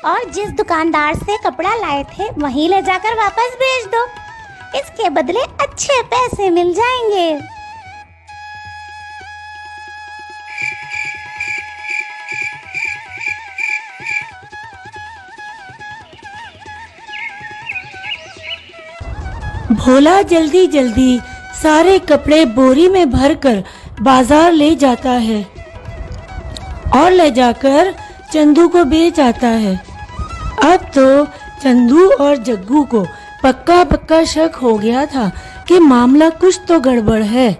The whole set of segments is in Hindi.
और जिस दुकानदार से कपड़ा लाए थे वहीं ले जाकर वापस भेज दो। इसके बदले अच्छे पैसे मिल जाएंगे। भोला जल्दी जल्दी सारे कपड़े बोरी में भरकर बाजार ले जाता है और ले जाकर चंदू को बेच आता है। अब तो चंदू और जग्गू को पक्का पक्का शक हो गया था कि मामला कुछ तो गड़बड़ है।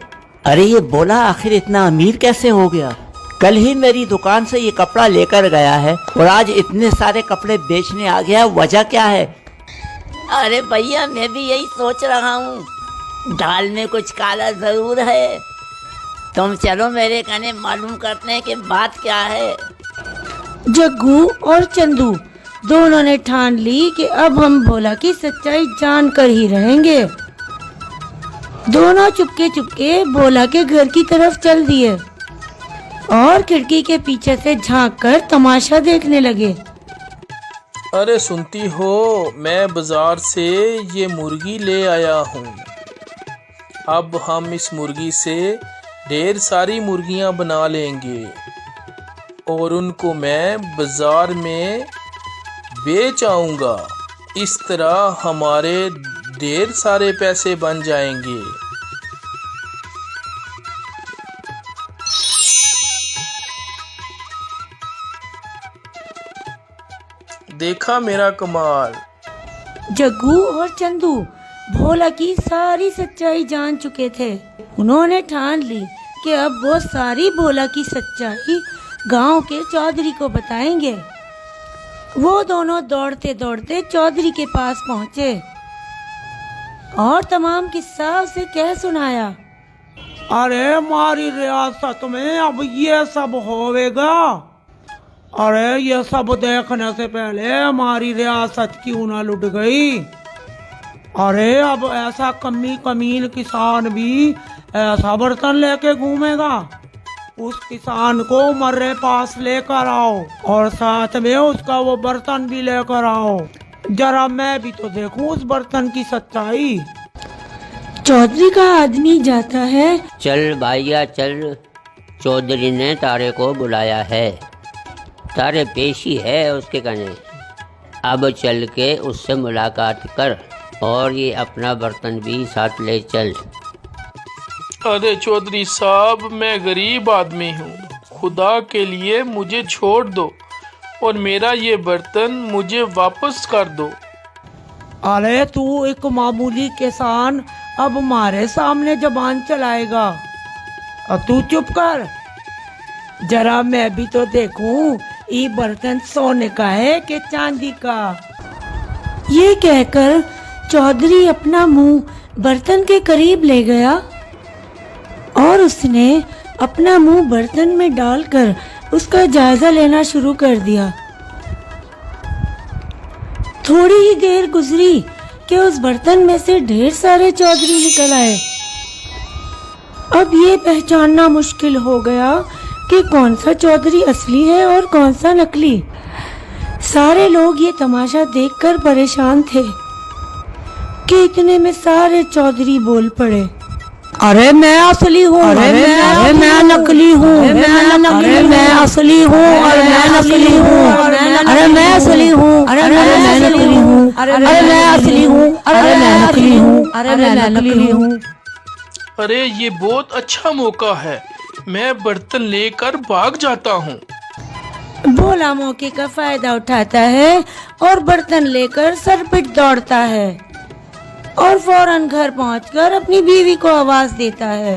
अरे ये भोला आखिर इतना अमीर कैसे हो गया? कल ही मेरी दुकान से ये कपड़ा लेकर गया है और आज इतने सारे कपड़े बेचने आ गया, वजह क्या है? अरे भैया मैं भी यही सोच रहा हूँ, दाल में कुछ काला जरूर है। तुम चलो मेरे कहने मालूम करते हैं कि बात क्या है। जग्गू और चंदू दोनों ने ठान ली कि अब हम भोला की सच्चाई जानकर ही रहेंगे। दोनों चुपके चुपके भोला के घर की तरफ चल दिए और खिड़की के पीछे से झांककर तमाशा देखने लगे। अरे सुनती हो, मैं बाजार से ये मुर्गी ले आया हूँ। अब हम इस मुर्गी से ढेर सारी मुर्गियाँ बना लेंगे और उनको मैं बाजार में बेच आऊँगा। इस तरह हमारे ढेर सारे पैसे बन जाएंगे। देखा मेरा कमाल। जग्गू और चंदू भोला की सारी सच्चाई जान चुके थे। उन्होंने ठान ली कि अब वो सारी भोला की सच्चाई गांव के चौधरी को बताएंगे। वो दोनों दौड़ते दौड़ते चौधरी के पास पहुंचे और तमाम किस्सा उसे कह सुनाया। अरे हमारी रियासत में अब ये सब होवेगा। अरे ये सब देखने से पहले हमारी रियासत क्यों ना लुट गई। अरे अब ऐसा कमीन किसान भी ऐसा बर्तन लेके घूमेगा। उस किसान को मर्रे पास लेकर आओ और साथ में उसका वो बर्तन भी लेकर आओ। जरा मैं भी तो देखूं उस बर्तन की सच्चाई। चौधरी का आदमी जाता है। चल भाइया चल, चौधरी ने तारे को बुलाया है। तारे पेशी है उसके कहने। अब चल के उससे मुलाकात कर और ये अपना बर्तन भी साथ ले चल। अरे चौधरी साहब, मैं गरीब आदमी हूँ, खुदा के लिए मुझे छोड़ दो और मेरा ये बर्तन मुझे वापस कर दो। अरे तू एक मामूली किसान अब हमारे सामने जबान चलाएगा। अब तू चुप कर, जरा मैं भी तो देखूं ये बर्तन सोने का है कि चांदी का। ये कहकर चौधरी अपना मुंह बर्तन के करीब ले गया और उसने अपना मुंह बर्तन में डालकर उसका जायजा लेना शुरू कर दिया। थोड़ी ही देर गुजरी कि उस बर्तन में से ढेर सारे चौधरी निकल आए। अब ये पहचानना मुश्किल हो गया कि कौन सा चौधरी असली है और कौन सा नकली। सारे लोग ये तमाशा देखकर परेशान थे कि इतने में सारे चौधरी बोल पड़े। अरे मैं असली हूँ, अरे मैं नकली हूँ, अरे मैं असली हूँ और मैं नकली हूँ, अरे मैं असली हूँ, अरे मैं नकली हूँ, अरे मैं असली हूँ, अरे मैं नकली हूँ, अरे मैं नकली हूँ। अरे ये बहुत अच्छा मौका है, मैं बर्तन लेकर भाग जाता हूँ। भोला मौके का फायदा उठाता है और बर्तन लेकर सरपिट दौड़ता है और फौरन घर पहुंचकर अपनी बीवी को आवाज देता है।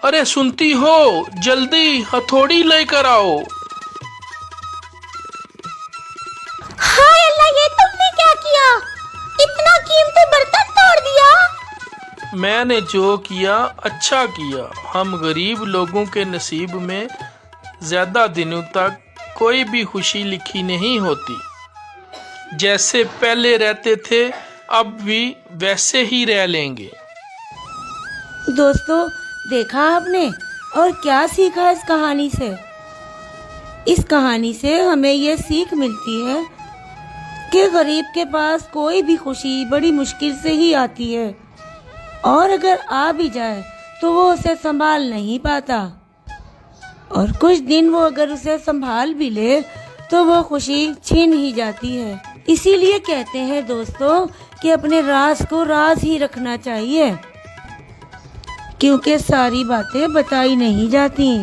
अरे सुनती हो, जल्दी हथौड़ी लेकर आओ। हाय अल्लाह, ये तुमने क्या किया? इतना कीमती बर्तन तोड़ दिया। मैंने जो किया अच्छा किया। हम गरीब लोगों के नसीब में ज्यादा दिनों तक कोई भी खुशी लिखी नहीं होती। जैसे पहले रहते थे अब भी वैसे ही रह लेंगे। दोस्तों, देखा आपने और क्या सीखा इस कहानी से? इस कहानी से हमें ये सीख मिलती है कि गरीब के पास कोई भी खुशी बड़ी मुश्किल से ही आती है, और अगर आ भी जाए तो वो उसे संभाल नहीं पाता, और कुछ दिन वो अगर उसे संभाल भी ले तो वो खुशी छीन ही जाती है। इसीलिए कहते हैं दोस्तों कि अपने राज को राज ही रखना चाहिए, क्योंकि सारी बातें बताई नहीं जाती।